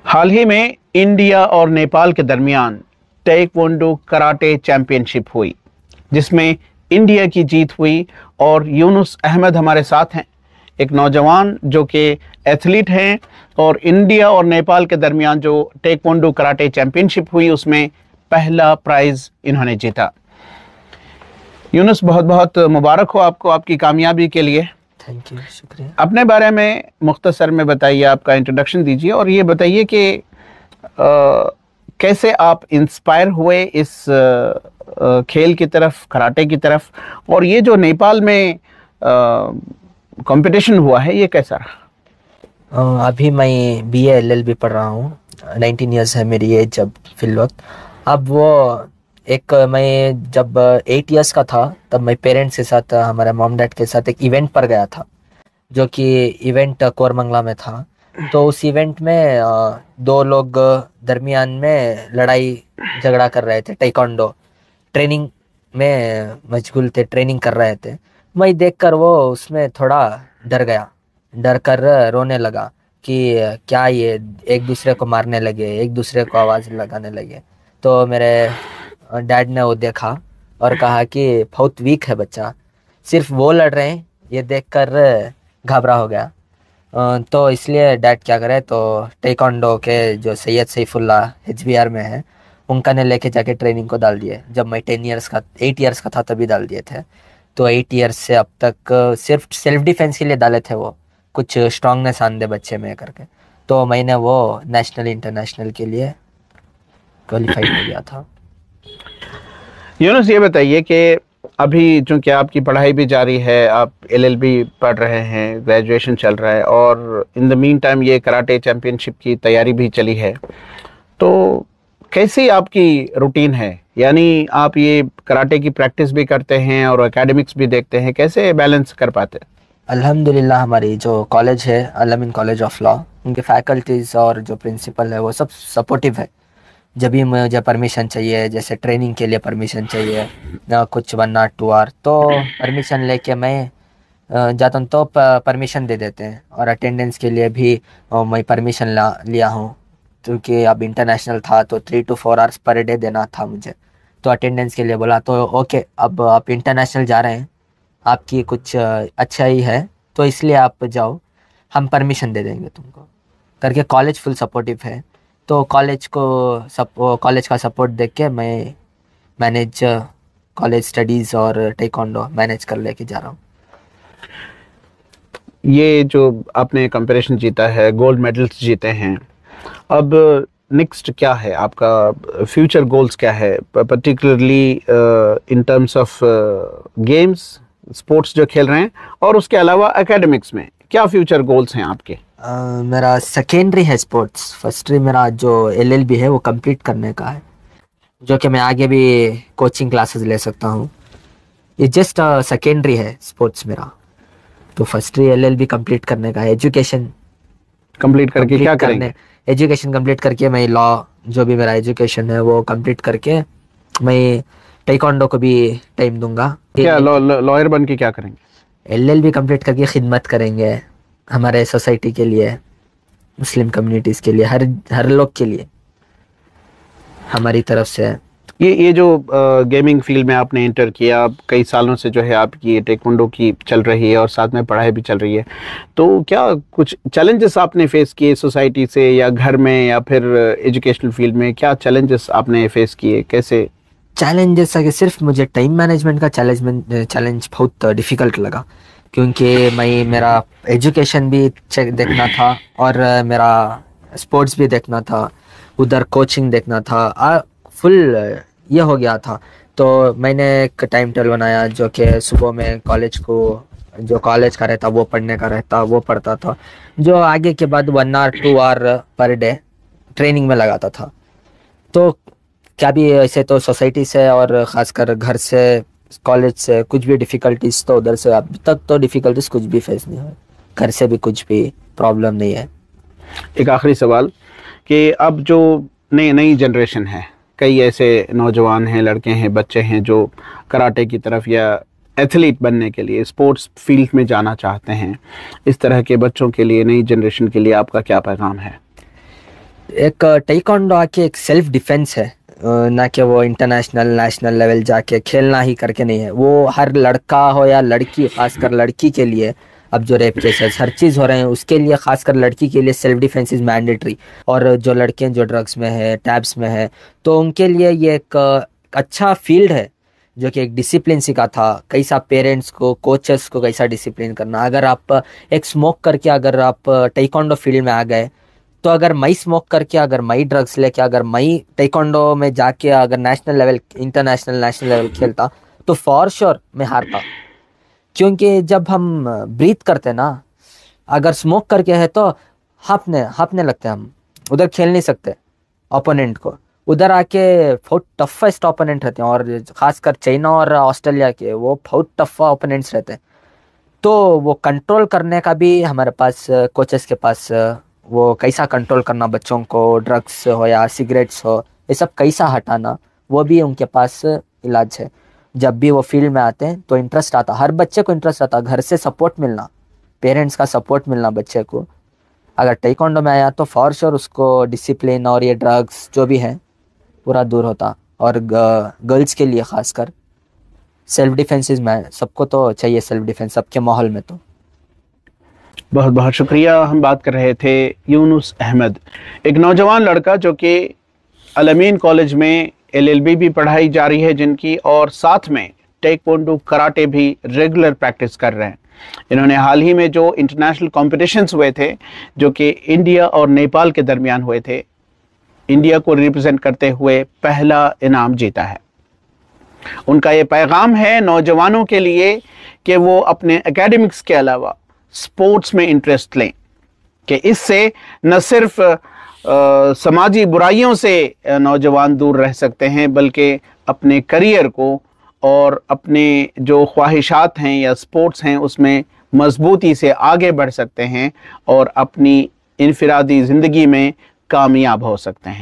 हाल ही में इंडिया और नेपाल के दरमियान ताइक्वांडो कराटे चैंपियनशिप हुई, जिसमें इंडिया की जीत हुई। और यूनुस अहमद हमारे साथ हैं, एक नौजवान जो कि एथलीट हैं, और इंडिया और नेपाल के दरमियान जो ताइक्वांडो कराटे चैंपियनशिप हुई उसमें पहला प्राइज इन्होंने जीता। यूनुस, बहुत बहुत मुबारक हो आपको आपकी कामयाबी के लिए। थैंक यू, शुक्रिया। अपने बारे में मुख्तसर में बताइए, आपका इंट्रोडक्शन दीजिए और ये बताइए कि कैसे आप इंस्पायर हुए इस खेल की तरफ, कराटे की तरफ, और ये जो नेपाल में कंपटीशन हुआ है ये कैसा रहा? अभी मैं BA LLB पढ़ रहा हूँ। 19 ईयर्स है मेरी एज जब फिल वक्त। अब वो एक मैं जब 8 ईयर्स का था तब मैं पेरेंट्स के साथ, हमारे मॉम डैड के साथ एक इवेंट पर गया था, जो कि इवेंट कोरमंगला में था। तो उस इवेंट में दो लोग दरमियान में लड़ाई झगड़ा कर रहे थे, ताइक्वांडो ट्रेनिंग में मशगूल थे, ट्रेनिंग कर रहे थे। मैं देखकर वो उसमें थोड़ा डर गया, डर कर रोने लगा कि क्या ये एक दूसरे को मारने लगे, एक दूसरे को आवाज़ लगाने लगे। तो मेरे डैड ने वो देखा और कहा कि बहुत वीक है बच्चा, सिर्फ वो लड़ रहे हैं, ये देखकर घबरा हो गया। तो इसलिए डैड क्या करे, तो ताइक्वांडो के जो सैयद सैफुल्लाह HBR में है, उनका ने लेके जाके ट्रेनिंग को डाल दिए। जब मैं 8 ईयर्स का था तभी डाल दिए थे। तो 8 ईयर्स से अब तक सिर्फ सेल्फ डिफेंस के लिए डाले थे, वो कुछ स्ट्रांगनेस आन दे बच्चे में करके। तो मैंने वो नेशनल इंटरनेशनल के लिए क्वालिफाइड हो गया था। यूनुस, ये बताइए कि अभी चूंकि आपकी पढ़ाई भी जारी है, आप LLB पढ़ रहे हैं, ग्रेजुएशन चल रहा है, और इन द मीन टाइम ये कराटे चैंपियनशिप की तैयारी भी चली है, तो कैसी आपकी रूटीन है? यानी आप ये कराटे की प्रैक्टिस भी करते हैं और एकेडमिक्स भी देखते हैं, कैसे बैलेंस कर पाते हैं? अल्हम्दुलिल्लाह, हमारी जो कॉलेज है अल-अमीन कॉलेज ऑफ लॉ, उनके फैकल्टीज़ और जो प्रिंसिपल है वो सब सपोर्टिव है। जब भी मुझे परमिशन चाहिए, जैसे ट्रेनिंग के लिए परमिशन चाहिए ना, कुछ 1 आवर 2 आवर, तो परमिशन लेके मैं जाता हूँ, तो परमिशन दे देते हैं। और अटेंडेंस के लिए भी मैं परमिशन लिया हूँ, क्योंकि अब इंटरनेशनल था तो 3 to 4 आवर्स पर डे देना था मुझे। तो अटेंडेंस के लिए बोला, तो ओके, अब आप इंटरनेशनल जा रहे हैं, आपकी कुछ अच्छा ही है, तो इसलिए आप जाओ, हम परमिशन दे देंगे तुमको करके। कॉलेज फुल सपोर्टिव है। तो कॉलेज का सपोर्ट देख के मैं मैनेज कॉलेज स्टडीज़ और ताइक्वांडो मैनेज कर लेके जा रहा हूँ। ये जो आपने कंपटीशन जीता है, गोल्ड मेडल्स जीते हैं, अब नेक्स्ट क्या है आपका? फ्यूचर गोल्स क्या है, particularly in terms of games, sports जो खेल रहे हैं, और उसके अलावा एकेडमिक्स में क्या फ्यूचर गोल्स हैं आपके? मेरा सेकेंडरी है स्पोर्ट्स, फर्स्टरी मेरा जो LLB है वो कंप्लीट करने का है, जो कि मैं आगे भी कोचिंग क्लासेस ले सकता हूँ। ये जस्ट सेकेंडरी है स्पोर्ट्स मेरा। तो फर्स्टरी LLB कंप्लीट करने का है। एजुकेशन कंप्लीट करके क्या करेंगे? एजुकेशन कंप्लीट करके मैं लॉ, जो भी मेरा एजुकेशन है वो कंप्लीट करके मैं ताइक्वांडो को भी टाइम दूंगा। क्या लॉयर बन के क्या करेंगे? LLB कंप्लीट करके खिदमत करेंगे हमारे सोसाइटी के लिए, मुस्लिम कम्युनिटीज़ के लिए, हर लोग के लिए हमारी तरफ से। ये जो गेमिंग फील्ड में आपने एंटर किया, कई सालों से जो है आपकी ताइक्वांडो की चल रही है और साथ में पढ़ाई भी चल रही है, तो क्या कुछ चैलेंजेस आपने फेस किए सोसाइटी से, या घर में, या फिर एजुकेशनल फील्ड में? क्या चैलेंजेस आपने फेस किए, कैसे? चैलेंजेस है कि सिर्फ मुझे टाइम मैनेजमेंट का चैलेंज बहुत डिफ़िकल्ट लगा, क्योंकि मेरा एजुकेशन भी देखना था और मेरा स्पोर्ट्स भी देखना था, उधर कोचिंग देखना था, फुल ये हो गया था। तो मैंने एक टाइम टेबल बनाया, जो कि सुबह में जो कॉलेज का रहता वो पढ़ने का रहता, वो पढ़ता था, जो आगे के बाद 1 hour 2 hour per day training में लगाता था। तो क्या भी ऐसे तो सोसाइटी से और ख़ासकर घर से, कॉलेज से कुछ भी डिफ़िकल्टीज, तो उधर से अभी तक तो डिफ़िकल्टीज कुछ भी फेस नहीं हुई, घर से भी कुछ भी प्रॉब्लम नहीं है। एक आखिरी सवाल कि अब जो नई जनरेशन है, कई ऐसे नौजवान हैं, लड़के हैं, बच्चे हैं जो कराटे की तरफ या एथलीट बनने के लिए स्पोर्ट्स फील्ड में जाना चाहते हैं, इस तरह के बच्चों के लिए, नई जनरेशन के लिए आपका क्या पैगाम है? एक taekwondo आके एक सेल्फ डिफेंस है, ना कि वो इंटरनेशनल नेशनल लेवल जाके खेलना ही करके नहीं है। वो हर लड़का हो या लड़की, खासकर लड़की के लिए अब जो रेप केसेस हर चीज़ हो रहे हैं उसके लिए, खासकर लड़की के लिए सेल्फ डिफेंस इज़ मैंडेटरी। और जो लड़के जो ड्रग्स में है, टैब्स में है, तो उनके लिए ये एक अच्छा फील्ड है जो कि एक डिसिप्लिन सिखाता, कैसा पेरेंट्स को, कोचेस को कैसा डिसिप्लिन करना। अगर आप एक स्मोक करके अगर आप टेक्वांडो फील्ड में आ गए, तो अगर मैं स्मोक करके, अगर मैं ड्रग्स लेके, अगर मैं टेक्वांडो में जाके अगर national level, international national level खेलता, तो फॉर श्योर मैं हारता। क्योंकि जब हम ब्रीथ करते ना, अगर स्मोक करके है तो हाँफने लगते हैं, हम उधर खेल नहीं सकते ओपोनेंट को। उधर आके बहुत टफेस्ट ओपोनेंट रहते हैं, और खासकर चाइना और ऑस्ट्रेलिया के वो बहुत टफ ओपोनेंट्स रहते हैं। तो वो कंट्रोल करने का भी हमारे पास कोचेस के पास, वो कैसा कंट्रोल करना बच्चों को, ड्रग्स हो या सिगरेट्स हो, ये सब कैसा हटाना, वो भी उनके पास इलाज है। जब भी वो फील्ड में आते हैं तो इंटरेस्ट आता, हर बच्चे को इंटरेस्ट आता, घर से सपोर्ट मिलना, पेरेंट्स का सपोर्ट मिलना बच्चे को। अगर टेक्वांडो में आया तो फॉर श्योर उसको डिसिप्लिन और ये ड्रग्स जो भी है पूरा दूर होता। और गर्ल्स के लिए खासकर सेल्फ डिफेंस इज मैन, सबको तो चाहिए सेल्फ डिफेंस सबके माहौल में। तो बहुत बहुत शुक्रिया। हम बात कर रहे थे यूनुस अहमद, एक नौजवान लड़का जो कि अल-अमीन कॉलेज में LLB भी पढ़ाई जा रही है जिनकी, और साथ में टेक्वांडो कराटे भी रेगुलर प्रैक्टिस कर रहे हैं। इन्होंने हाल ही में जो इंटरनेशनल कॉम्पिटिशन्स हुए थे जो कि इंडिया और नेपाल के दरमियान हुए थे, इंडिया को रिप्रेजेंट करते हुए पहला इनाम जीता है। उनका ये पैगाम है नौजवानों के लिए कि वो अपने एकेडमिक्स के अलावा स्पोर्ट्स में इंटरेस्ट लें, कि इससे न सिर्फ समाजी बुराइयों से नौजवान दूर रह सकते हैं, बल्कि अपने करियर को और अपने जो ख्वाहिशात हैं या स्पोर्ट्स हैं उसमें मजबूती से आगे बढ़ सकते हैं और अपनी इनफिरादी ज़िंदगी में कामयाब हो सकते हैं।